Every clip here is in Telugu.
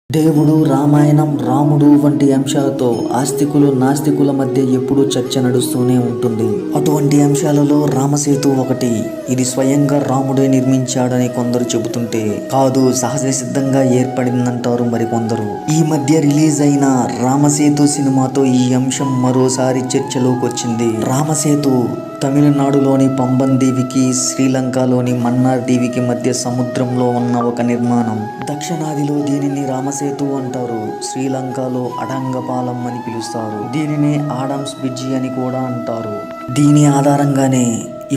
దేవుడు, రామాయణం, రాముడు వంటి అంశాలతో ఆస్తికులు నాస్తికుల మధ్య ఎప్పుడూ చర్చ నడుస్తూనే ఉంటుంది. అటువంటి అంశాలలో రామసేతు ఒకటి. ఇది స్వయంగా రాముడే నిర్మించాడని కొందరు చెబుతుంటే, కాదు సహజ సిద్ధంగా ఏర్పడిందంటారు మరికొందరు. ఈ మధ్య రిలీజ్ అయిన రామసేతు సినిమాతో ఈ అంశం మరోసారి చర్చలోకి వచ్చింది. రామసేతు తమిళనాడులోని పంబన్ దీవికి, శ్రీలంకలోని మన్నార్ దీవికి మధ్య సముద్రంలో ఉన్న ఒక నిర్మాణం. దక్షిణాదిలో దీనిని రామసేతు అంటారు. శ్రీలంకలో అడంగపాలం అని పిలుస్తారు. దీనినే ఆడమ్స్ బ్రిడ్జి అని కూడా అంటారు. దీని ఆధారంగానే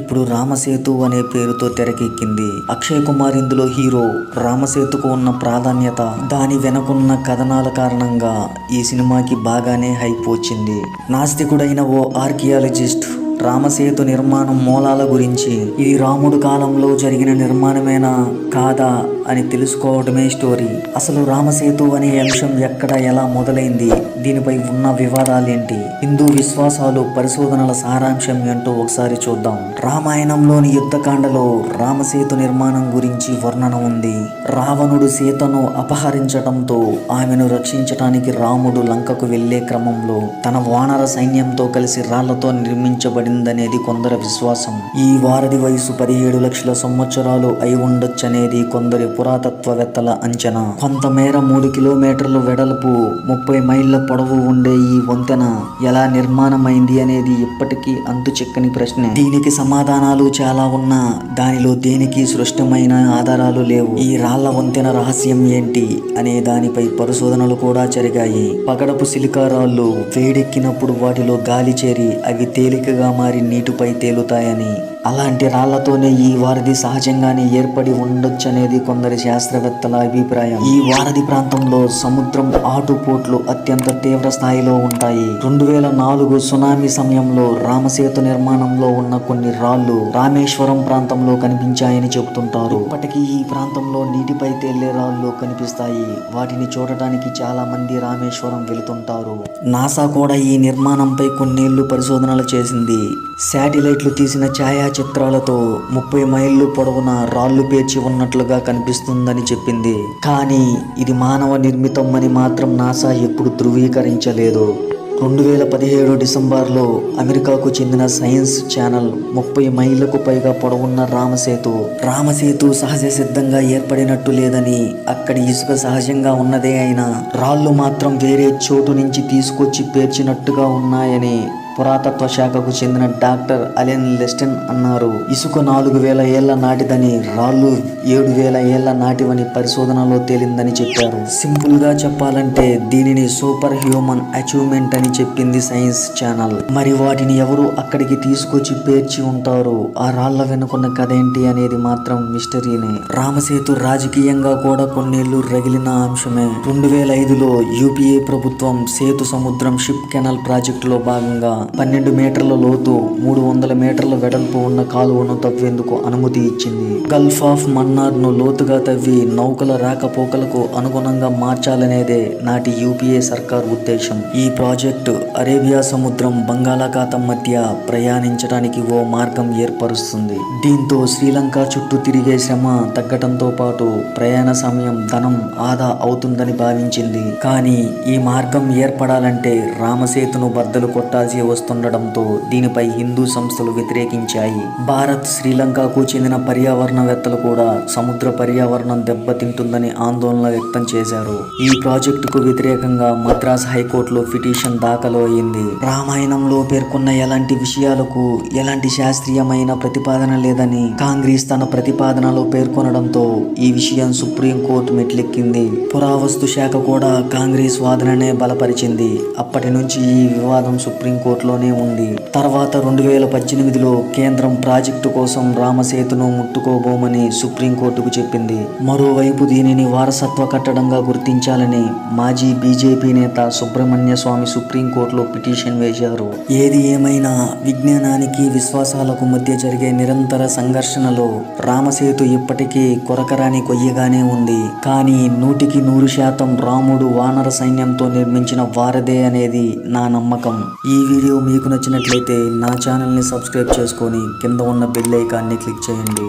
ఇప్పుడు రామసేతు అనే పేరుతో తెరకెక్కింది. అక్షయ్ కుమార్ ఇందులో హీరో. రామసేతుకు ఉన్న ప్రాధాన్యత, దాని వెనకున్న కథనాల కారణంగా ఈ సినిమాకి బాగానే హైప్ వచ్చింది. నాస్తికుడైన ఓ ఆర్కియాలజిస్ట్ రామసేతు నిర్మాణం మూలాల గురించి, ఇది రాముడు కాలంలో జరిగిన నిర్మాణమేనా కాదా అని తెలుసుకోవడమే స్టోరీ. అసలు రామసేతు అనే అంశం ఎక్కడ, ఎలా మొదలైంది, దీనిపై ఉన్న వివాదాలేంటి, హిందూ విశ్వాసాలు, పరిశోధనల సారాంశం ఏంటో ఒకసారి చూద్దాం. రామాయణంలోని యుద్ధకాండలో రామసేతు నిర్మాణం గురించి వర్ణన ఉంది. రావణుడు సీతను అపహరించడంతో ఆమెను రక్షించటానికి రాముడు లంకకు వెళ్లే క్రమంలో తన వానర సైన్యంతో కలిసి రాళ్లతో నిర్మించబడిందనేది కొందరి విశ్వాసం. ఈ వారధి వయసు 17 లక్షల సంవత్సరాలు అయి ఉండొచ్చనేది కొందరి పురాతత్వవేత్తల అంచనా. కొంతమేర 3 కిలోమీటర్ల వెడల్పు, 30 మైళ్ళ పొడవు ఉండే ఈ వంతెన ఎలా నిర్మాణమైంది అనేది ఇప్పటికీ అంతుచిక్కని ప్రశ్నే. దీనికి సమాధానాలు చాలా ఉన్నా దానిలో దేనికి స్పష్టమైన ఆధారాలు లేవు. ఈ రాళ్ల వంతెన రహస్యం ఏంటి అనే దానిపై పరిశోధనలు కూడా జరిగాయి. పగడపు సిలికా రాళ్లు వేడెక్కినప్పుడు వాటిలో గాలి చేరి అవి తేలికగా మారి నీటిపై తేలుతాయని, అలాంటి రాళ్లతోనే ఈ వారధి సహజంగానే ఏర్పడి ఉండొచ్చనేది కొందరి శాస్త్రవేత్తల అభిప్రాయం. ఈ వారధి ప్రాంతంలో సముద్రం ఆటుపోట్లు అత్యంత తీవ్ర స్థాయిలో ఉంటాయి. 2004 సునామీ సమయంలో రామసేతు నిర్మాణంలో ఉన్న కొన్ని రాళ్లు రామేశ్వరం ప్రాంతంలో కనిపించాయని చెబుతుంటారు. ఇప్పటికీ ఈ ప్రాంతంలో నీటిపై తేలే రాళ్లు కనిపిస్తాయి. వాటిని చూడటానికి చాలా మంది రామేశ్వరం వెళుతుంటారు. నాసా కూడా ఈ నిర్మాణంపై కొన్నేళ్లు పరిశోధనలు చేసింది. శాటిలైట్లు తీసిన ఛాయాచిత్రాలతో 30 మైళ్ళు పొడవున రాళ్లు పేర్చి ఉన్నట్లుగా కనిపిస్తుందని చెప్పింది. కానీ ఇది మానవ నిర్మితం అని మాత్రం నాసా ఎప్పుడు ధృవీకరించలేదు. 2017 డిసెంబర్లో అమెరికాకు చెందిన సైన్స్ ఛానల్ 30 మైళ్ళకు పైగా పొడవున్న రామసేతు సహజ సిద్ధంగా ఏర్పడినట్టు లేదని, అక్కడి ఇసుక సహజంగా ఉన్నదే అయినా రాళ్లు మాత్రం వేరే చోటు నుంచి తీసుకొచ్చి పేర్చినట్టుగా ఉన్నాయని పురాతత్వ శాఖకు చెందిన డాక్టర్ అలెన్ లెస్టన్ అన్నారు. ఇసుక 4000 ఏళ్ల నాటిదని, రాళ్లు 7000 ఏళ్ల నాటివని పరిశోధనలో తేలిందని చెప్పారు. సింపుల్ గా చెప్పాలంటే దీనిని సూపర్ హ్యూమన్ అచీవ్మెంట్ అని చెప్పింది సైన్స్ ఛానల్. మరి వాటిని ఎవరు అక్కడికి తీసుకొచ్చి పేర్చి ఉంటారు, ఆ రాళ్ల వెనుకున్న కథేంటి అనేది మాత్రం మిస్టరీనే. రామసేతు రాజకీయంగా కూడా కొన్నేళ్లు రగిలిన అంశమే. 2005లో యూపీఏ ప్రభుత్వం సేతు సముద్రం షిప్ కెనాల్ ప్రాజెక్టులో భాగంగా 12 మీటర్ల లోతు, 300 మీటర్ల వెడల్పు ఉన్న కాలువను తవ్వేందుకు అనుమతి ఇచ్చింది. గల్ఫ్ ఆఫ్ మన్నార్ ను లోతుగా తవ్వి నౌకల రాకపోకలకు అనుగుణంగా మార్చాలనేదే నాటి యూపీఏ సర్కార్ ఉద్దేశం. ఈ ప్రాజెక్టు అరేబియా సముద్రం, బంగాళాఖాతం మధ్య ప్రయాణించడానికి ఓ మార్గం ఏర్పరుస్తుంది. దీంతో శ్రీలంక చుట్టూ తిరిగే శ్రమ తగ్గటంతో పాటు ప్రయాణ సమయం, ధనం ఆదా అవుతుందని భావించింది. కానీ ఈ మార్గం ఏర్పడాలంటే రామసేతును బద్దలు కొట్టాల్సి వస్తుండటంతో దీనిపై హిందూ సంస్థలు వ్యతిరేకించాయి. భారత్, శ్రీలంకకు చెందిన పర్యావరణవేత్తలు కూడా సముద్ర పర్యావరణం దెబ్బతింటుందని ఆందోళన వ్యక్తం చేశారు. ఈ ప్రాజెక్టుకు వ్యతిరేకంగా మద్రాస్ హైకోర్టులో పిటిషన్ దాఖలు అయింది. రామాయణంలో పేర్కొన్న ఎలాంటి విషయాలకు ఎలాంటి శాస్త్రీయమైన ప్రతిపాదన లేదని కాంగ్రెస్ తన ప్రతిపాదనలో పేర్కొనడంతో ఈ విషయం సుప్రీంకోర్టు మెట్లెక్కింది. పురావస్తు శాఖ కూడా కాంగ్రెస్ వాదననే బలపరిచింది. అప్పటి నుంచి ఈ వివాదం సుప్రీంకోర్టులోనే ఉంది. తర్వాత 2018లో కేంద్రం ప్రాజెక్టు కోసం రామసేతును ముట్టుకోబోమని సుప్రీంకోర్టుకు చెప్పింది. మరోవైపు దీనిని వారసత్వ కట్టడంగా గుర్తించాలని మాజీ బీజేపీ నేత సుబ్రహ్మణ్య స్వామి సుప్రీంకోర్టులో పిటిషన్ వేశారు. ఏది ఏమైనా విజ్ఞానానికి విశ్వాసాలకు మధ్య జరిగే నిరంతర సంఘర్షణలో రామసేతు ఇప్పటికీ కొరకరాని కొయ్యగానే ఉంది. కానీ 100% రాముడు వానర సైన్యంతో నిర్మించిన వారధే అనేది నా నమ్మకం. ఈ వీడియో మీకు నచ్చినట్లయితే నా ఛానల్ని సబ్స్క్రైబ్ చేసుకొని కింద ఉన్న బెల్ ఐకాన్ని క్లిక్ చేయండి.